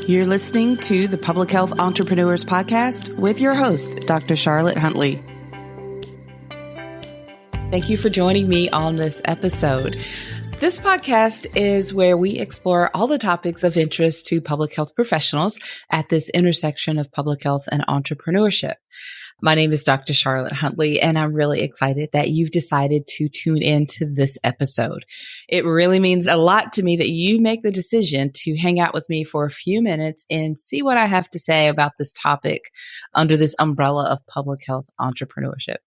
You're listening to the Public Health Entrepreneurs Podcast with your host, Dr. Charlotte Huntley. Thank you for joining me on this episode. This podcast is where we explore all the topics of interest to public health professionals at this intersection of public health and entrepreneurship. My name is Dr. Charlotte Huntley, and I'm really excited that you've decided to tune into this episode. It really means a lot to me that you make the decision to hang out with me for a few minutes and see what I have to say about this topic under this umbrella of public health entrepreneurship.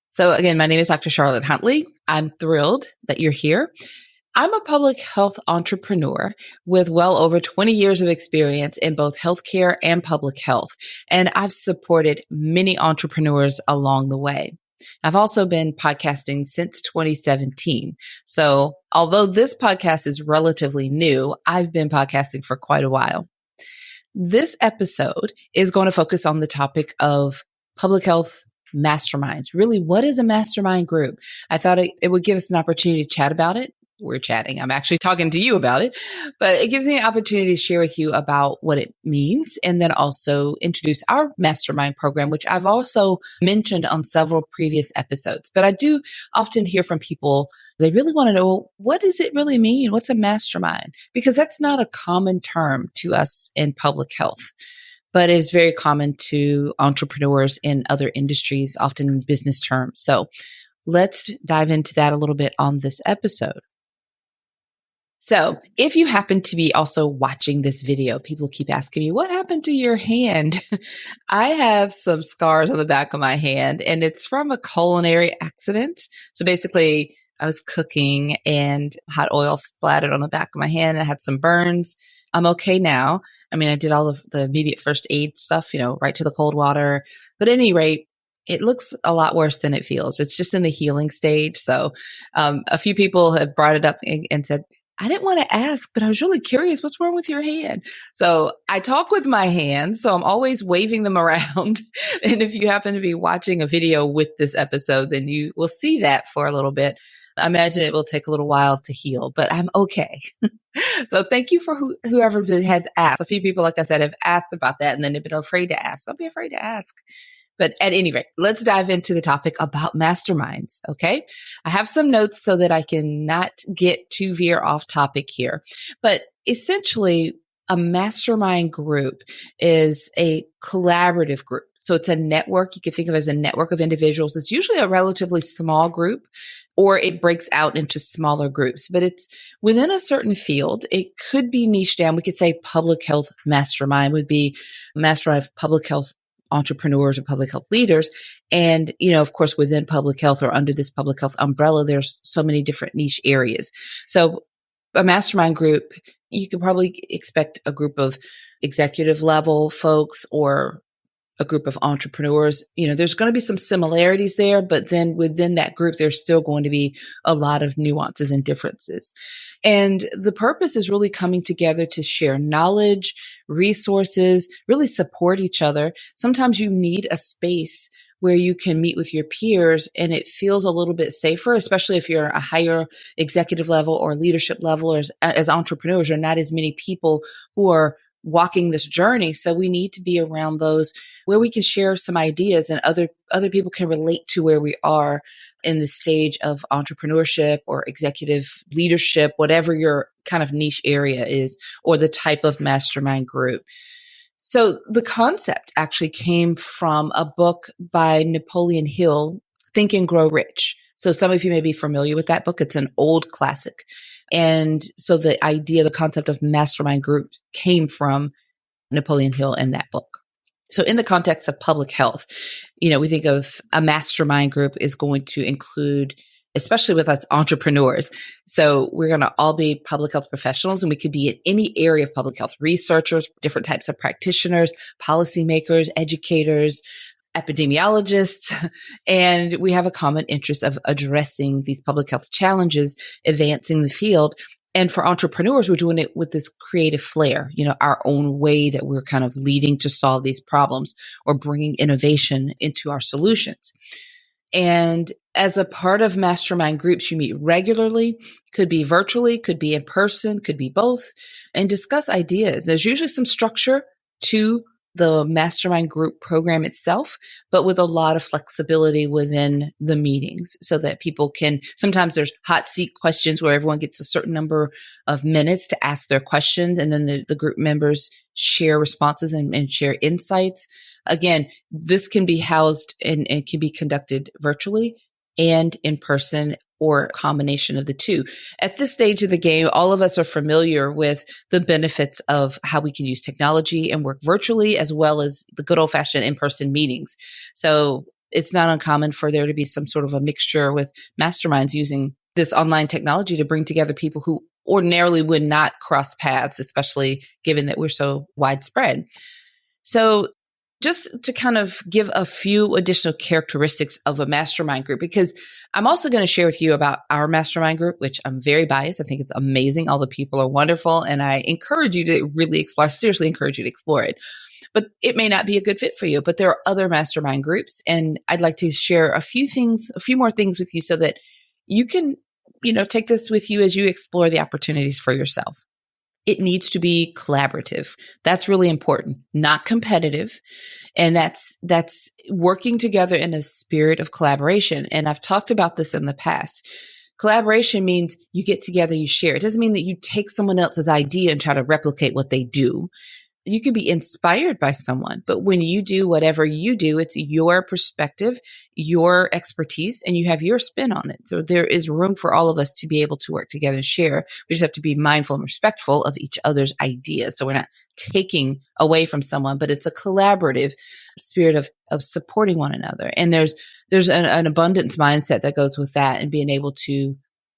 So again, my name is Dr. Charlotte Huntley. I'm thrilled that you're here. I'm a public health entrepreneur with well over 20 years of experience in both healthcare and public health, and I've supported many entrepreneurs along the way. I've also been podcasting since 2017. So although this podcast is relatively new, I've been podcasting for quite a while. This episode is going to focus on the topic of public health masterminds. Really, what is a mastermind group? I thought it would give us an opportunity to chat about it. We're chatting. I'm actually talking to you about it, but it gives me an opportunity to share with you about what it means and then also introduce our mastermind program, which I've also mentioned on several previous episodes. But I do often hear from people, they really want to know, what does it really mean? What's a mastermind? Because that's not a common term to us in public health, but it is very common to entrepreneurs in other industries, often in business terms. So let's dive into that a little bit on this episode. So if you happen to be also watching this video, people keep asking me, what happened to your hand? I have some scars on the back of my hand, and it's from a culinary accident. So basically, I was cooking and hot oil splattered on the back of my hand. I had some burns. I'm okay now. I mean, I did all of the immediate first aid stuff, right to the cold water. But at any rate, it looks a lot worse than it feels. It's just in the healing stage. So a few people have brought it up and said, I didn't want to ask, but I was really curious, what's wrong with your hand? So I talk with my hands, so I'm always waving them around. And if you happen to be watching a video with this episode, then you will see that for a little bit. I imagine it will take a little while to heal, but I'm okay. So thank you for whoever has asked. A few people, like I said, have asked about that, and then they've been afraid to ask. Don't be afraid to ask. But at any rate, let's dive into the topic about masterminds, okay? I have some notes so that I can not get too veer off topic here. But essentially, a mastermind group is a collaborative group. So it's a network. You can think of it as a network of individuals. It's usually a relatively small group, or it breaks out into smaller groups, but it's within a certain field. It could be niche down. We could say public health mastermind would be mastermind of public health entrepreneurs or public health leaders. And, of course, within public health or under this public health umbrella, there's so many different niche areas. So a mastermind group, you could probably expect a group of executive level folks or a group of entrepreneurs. There's going to be some similarities there, but then within that group, there's still going to be a lot of nuances and differences. And the purpose is really coming together to share knowledge, resources, really support each other. Sometimes you need a space where you can meet with your peers and it feels a little bit safer, especially if you're a higher executive level or leadership level, or as entrepreneurs, there are not as many people who are walking this journey. So we need to be around those where we can share some ideas and other people can relate to where we are in the stage of entrepreneurship or executive leadership, whatever your kind of niche area is, or the type of mastermind group. So the concept actually came from a book by Napoleon Hill, Think and Grow Rich. So some of you may be familiar with that book. It's an old classic. And so the idea, the concept of mastermind groups came from Napoleon Hill in that book. So in the context of public health, we think of a mastermind group is going to include, especially with us entrepreneurs. So we're going to all be public health professionals, and we could be in any area of public health: researchers, different types of practitioners, policymakers, educators, epidemiologists, and we have a common interest of addressing these public health challenges, advancing the field. And for entrepreneurs, we're doing it with this creative flair, our own way that we're kind of leading to solve these problems or bringing innovation into our solutions. And as a part of mastermind groups, you meet regularly, could be virtually, could be in person, could be both, and discuss ideas. There's usually some structure to the mastermind group program itself, but with a lot of flexibility within the meetings so that people can, sometimes there's hot seat questions where everyone gets a certain number of minutes to ask their questions. And then the group members share responses and share insights. Again, this can be housed and can be conducted virtually and in person, or a combination of the two. At this stage of the game, all of us are familiar with the benefits of how we can use technology and work virtually, as well as the good old-fashioned in-person meetings. So it's not uncommon for there to be some sort of a mixture with masterminds using this online technology to bring together people who ordinarily would not cross paths, especially given that we're so widespread. So just to kind of give a few additional characteristics of a mastermind group, because I'm also going to share with you about our mastermind group, which I'm very biased. I think it's amazing. All the people are wonderful. And I encourage you to really explore, seriously encourage you to explore it. But it may not be a good fit for you, but there are other mastermind groups. And I'd like to share a few more things with you so that you can, take this with you as you explore the opportunities for yourself. It needs to be collaborative. That's really important, not competitive. And that's working together in a spirit of collaboration. And I've talked about this in the past. Collaboration means you get together, you share. It doesn't mean that you take someone else's idea and try to replicate what they do. You could be inspired by someone, but when you do whatever you do, it's your perspective, your expertise, and you have your spin on it. So there is room for all of us to be able to work together and share. We just have to be mindful and respectful of each other's ideas. So we're not taking away from someone, but it's a collaborative spirit of supporting one another. And there's an abundance mindset that goes with that, and being able to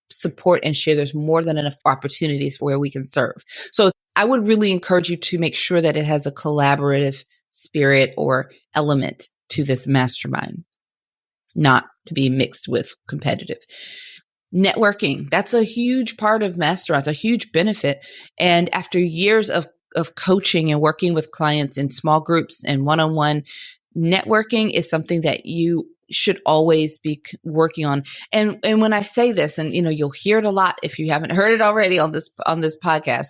support and share. There's more than enough opportunities for where we can serve. So I would really encourage you to make sure that it has a collaborative spirit or element to this mastermind, not to be mixed with competitive. Networking, that's a huge part of masterminds, a huge benefit. And after years of coaching and working with clients in small groups and one-on-one, networking is something that you should always be working on. And when I say this, and you'll hear it a lot if you haven't heard it already on this podcast,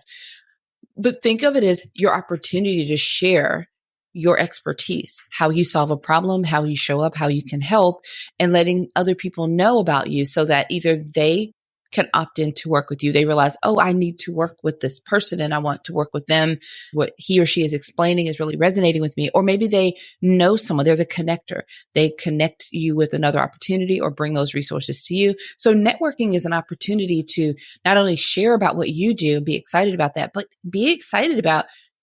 but think of it as your opportunity to share your expertise, how you solve a problem, how you show up, how you can help, and letting other people know about you so that either they can opt in to work with you. They realize, oh, I need to work with this person and I want to work with them. What he or she is explaining is really resonating with me. Or maybe they know someone, they're the connector. They connect you with another opportunity or bring those resources to you. So networking is an opportunity to not only share about what you do, be excited about that, but be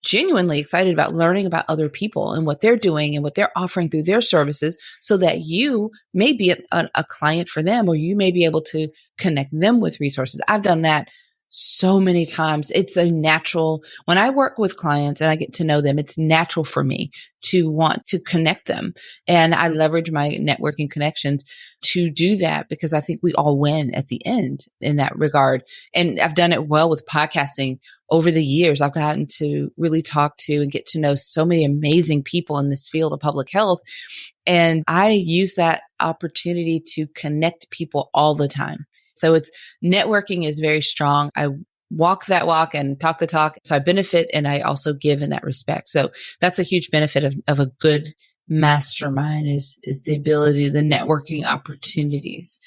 genuinely excited about learning about other people and what they're doing and what they're offering through their services, so that you may be a client for them, or you may be able to connect them with resources. I've done that so many times. It's a natural, when I work with clients and I get to know them, it's natural for me to want to connect them. And I leverage my networking connections to do that, because I think we all win at the end in that regard. And I've done it well with podcasting over the years. I've gotten to really talk to and get to know so many amazing people in this field of public health. And I use that opportunity to connect people all the time. So networking is very strong. I walk that walk and talk the talk. So I benefit and I also give in that respect. So that's a huge benefit of a good mastermind is the ability, the networking opportunities.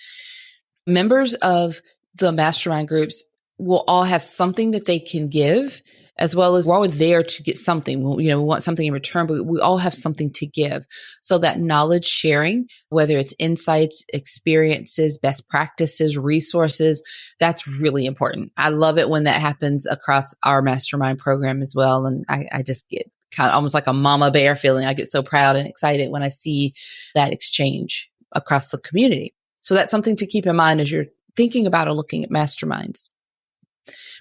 Members of the mastermind groups will all have something that they can give, as well as we're all there to get something. We want something in return, but we all have something to give. So that knowledge sharing, whether it's insights, experiences, best practices, resources, that's really important. I love it when that happens across our mastermind program as well. And I just get kind of almost like a mama bear feeling. I get so proud and excited when I see that exchange across the community. So that's something to keep in mind as you're thinking about or looking at masterminds.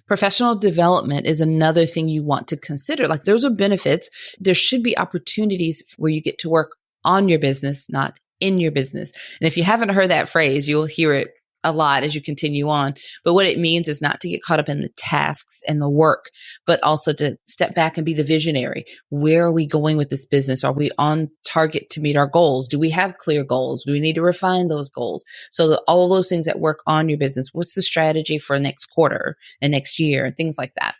Professional development is another thing you want to consider. Like, those are benefits. There should be opportunities where you get to work on your business, not in your business. And if you haven't heard that phrase, you'll hear it a lot as you continue on. But what it means is not to get caught up in the tasks and the work, but also to step back and be the visionary. Where are we going with this business? Are we on target to meet our goals? Do we have clear goals? Do we need to refine those goals? So all those things that work on your business, what's the strategy for next quarter and next year and things like that.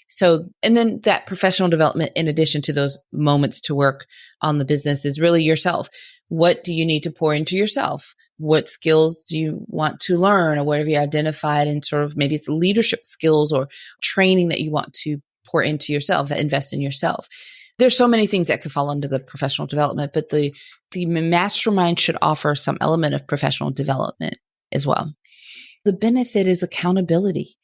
So, and then that professional development, in addition to those moments to work on the business, is really yourself. What do you need to pour into yourself? What skills do you want to learn, or what have you identified in sort of, maybe it's leadership skills or training that you want to pour into yourself, invest in yourself. There's so many things that could fall under the professional development, but the mastermind should offer some element of professional development as well. The benefit is accountability.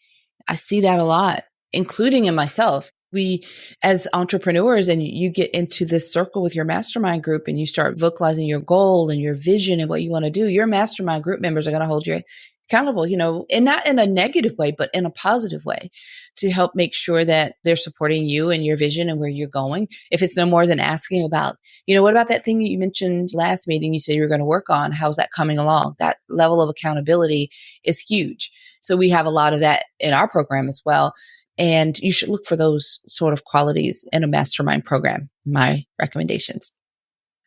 I see that a lot, including in myself. We, as entrepreneurs, and you get into this circle with your mastermind group and you start vocalizing your goal and your vision and what you want to do, your mastermind group members are going to hold you accountable, and not in a negative way, but in a positive way, to help make sure that they're supporting you and your vision and where you're going. If it's no more than asking about, what about that thing that you mentioned last meeting you said you were going to work on? How's that coming along? That level of accountability is huge. So we have a lot of that in our program as well. And you should look for those sort of qualities in a mastermind program, my recommendations.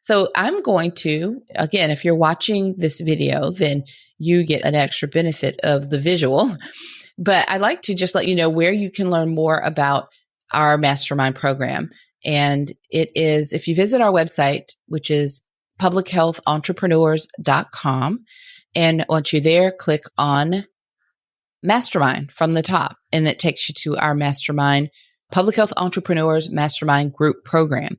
So I'm going to, again, if you're watching this video, then you get an extra benefit of the visual. But I'd like to just let you know where you can learn more about our mastermind program. And it is, if you visit our website, which is publichealthentrepreneurs.com. And once you're there, click on Mastermind from the top, and that takes you to our Mastermind, Public Health Entrepreneurs Mastermind Group Program.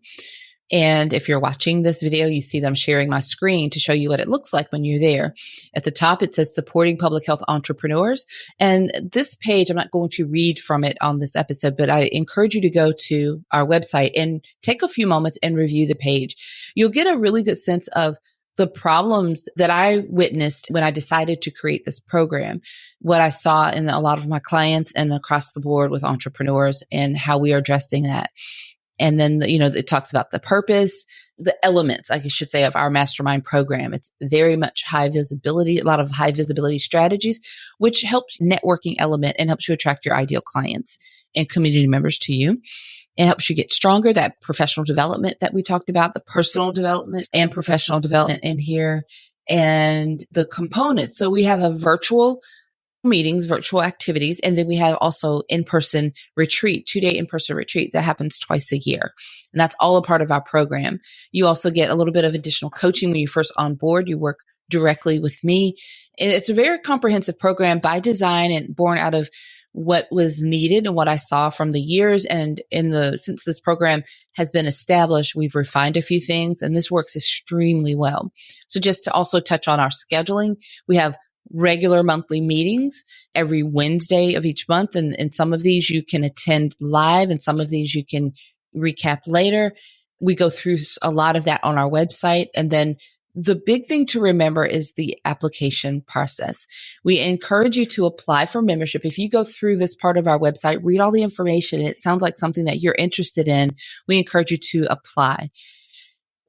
And if you're watching this video, you see them sharing my screen to show you what it looks like when you're there. At the top, it says Supporting Public Health Entrepreneurs. And this page, I'm not going to read from it on this episode, but I encourage you to go to our website and take a few moments and review the page. You'll get a really good sense of the problems that I witnessed when I decided to create this program, what I saw in a lot of my clients and across the board with entrepreneurs, and how we are addressing that. And then, it talks about the purpose, the elements, I should say, of our mastermind program. It's very much high visibility, a lot of high visibility strategies, which helps networking element and helps you attract your ideal clients and community members to you. It helps you get stronger, that professional development that we talked about, the personal development and professional development in here, and the components. So we have a virtual meetings, virtual activities, and then we have also in-person retreat, 2-day in-person retreat that happens twice a year. And that's all a part of our program. You also get a little bit of additional coaching when you first on board. You work directly with me. And it's a very comprehensive program by design and born out of what was needed and what I saw from the years. And since this program has been established, we've refined a few things, and this works extremely well. So just to also touch on our scheduling, we have regular monthly meetings every Wednesday of each month. And some of these you can attend live, and some of these you can recap later. We go through a lot of that on our website. And then the big thing to remember is the application process. We encourage you to apply for membership. If you go through this part of our website, read all the information, and it sounds like something that you're interested in, we encourage you to apply.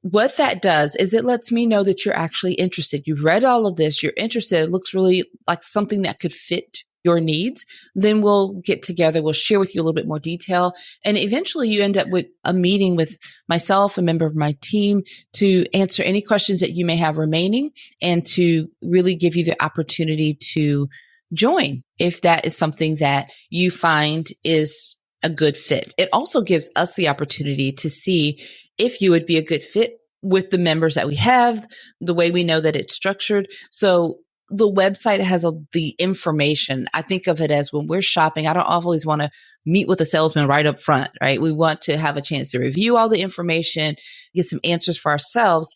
What that does is it lets me know that you're actually interested. You've read all of this, you're interested. It looks really like something that could fit your needs. Then we'll get together. We'll share with you a little bit more detail. And eventually you end up with a meeting with myself, a member of my team, to answer any questions that you may have remaining and to really give you the opportunity to join if that is something that you find is a good fit. It also gives us the opportunity to see if you would be a good fit with the members that we have, the way we know that it's structured. So the website has the information. I think of it as when we're shopping, I don't always want to meet with a salesman right up front, right? We want to have a chance to review all the information, get some answers for ourselves.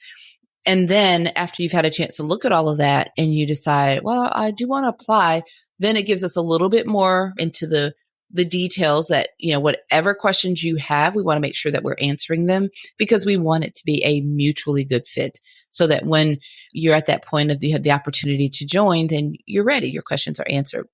And then after you've had a chance to look at all of that and you decide, well, I do want to apply, then it gives us a little bit more into the details that, whatever questions you have, we want to make sure that we're answering them because we want it to be a mutually good fit so that when you're at that point of you have the opportunity to join, then you're ready. Your questions are answered.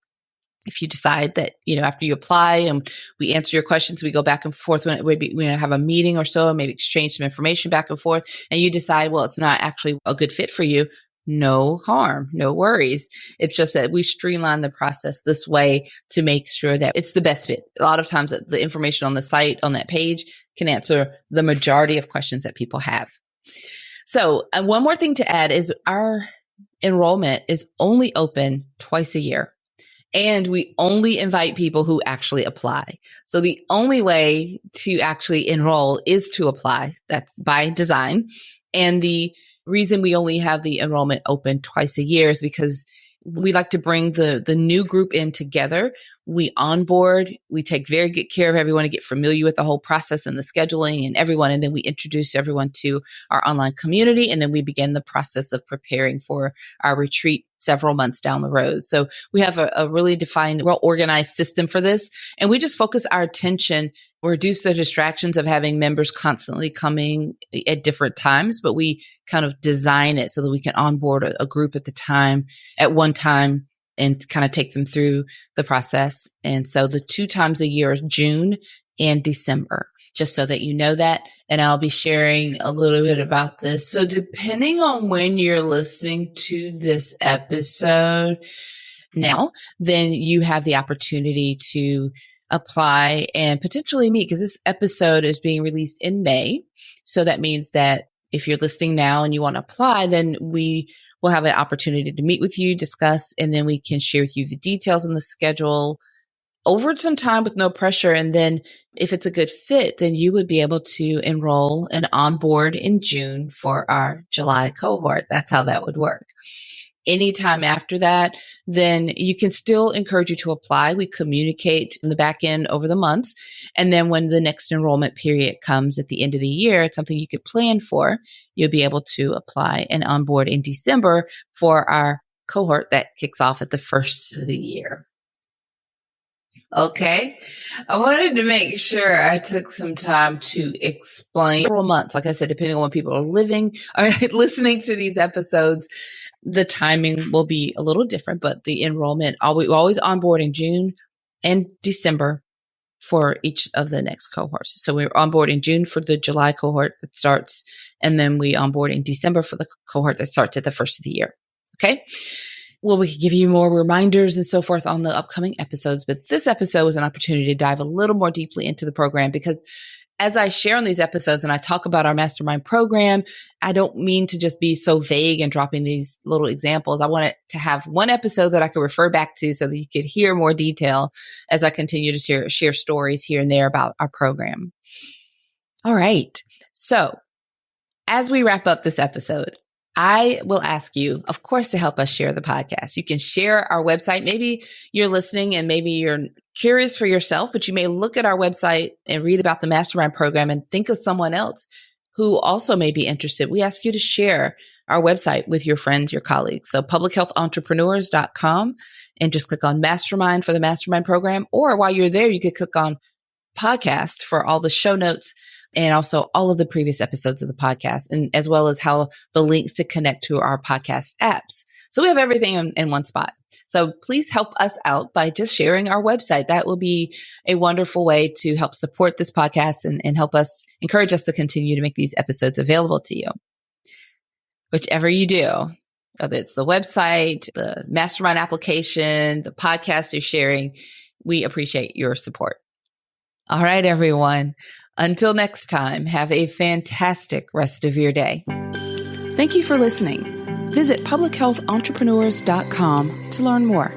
If you decide that, after you apply and we answer your questions, we go back and forth when we have a meeting or so, maybe exchange some information back and forth, and you decide, well, it's not actually a good fit for you, no harm, no worries. It's just that we streamline the process this way to make sure that it's the best fit. A lot of times the information on the site, on that page, can answer the majority of questions that people have. So one more thing to add is our enrollment is only open twice a year. And we only invite people who actually apply. So the only way to actually enroll is to apply. That's by design. And the reason we only have the enrollment open twice a year is because we like to bring the new group in together. We onboard, we take very good care of everyone to get familiar with the whole process and the scheduling and everyone. And then we introduce everyone to our online community. And then we begin the process of preparing for our retreat several months down the road. So we have a really defined, well-organized system for this. And we just focus our attention, reduce the distractions of having members constantly coming at different times, but we kind of design it so that we can onboard a group at one time and kind of take them through the process. And so the 2 times a year is June and December, just so that you know that. And I'll be sharing a little bit about this. So depending on when you're listening to this episode now, then you have the opportunity to apply and potentially meet, because this episode is being released in May. So that means that if you're listening now and you want to apply, then we will have an opportunity to meet with you, discuss, and then we can share with you the details on the schedule over some time with no pressure. And then if it's a good fit, then you would be able to enroll and onboard in June for our July cohort. That's how that would work. Anytime after that, then you can still encourage you to apply. We communicate in the back end over the months. And then when the next enrollment period comes at the end of the year, it's something you could plan for. You'll be able to apply and onboard in December for our cohort that kicks off at the first of the year. Okay. I wanted to make sure I took some time to explain several months. Like I said, depending on when people are listening to these episodes, the timing will be a little different, but the enrollment, we always onboard in June and December for each of the next cohorts. So we're onboard in June for the July cohort that starts, and then we onboard in December for the cohort that starts at the first of the year. Okay. Well, we can give you more reminders and so forth on the upcoming episodes, but this episode was an opportunity to dive a little more deeply into the program, because as I share on these episodes and I talk about our mastermind program, I don't mean to just be so vague and dropping these little examples. I want it to have one episode that I could refer back to so that you could hear more detail as I continue to share stories here and there about our program. All right. So as we wrap up this episode, I will ask you, of course, to help us share the podcast. You can share our website. Maybe you're listening and maybe you're curious for yourself, but you may look at our website and read about the mastermind program and think of someone else who also may be interested. We ask you to share our website with your friends, your colleagues. So publichealthentrepreneurs.com, and just click on mastermind for the mastermind program. Or while you're there, you could click on podcast for all the show notes and also all of the previous episodes of the podcast, and as well as how the links to connect to our podcast apps. So we have everything in one spot. So please help us out by just sharing our website. That will be a wonderful way to help support this podcast and help us, encourage us to continue to make these episodes available to you. Whichever you do, whether it's the website, the mastermind application, the podcast you're sharing, we appreciate your support. All right, everyone. Until next time, have a fantastic rest of your day. Thank you for listening. Visit publichealthentrepreneurs.com to learn more.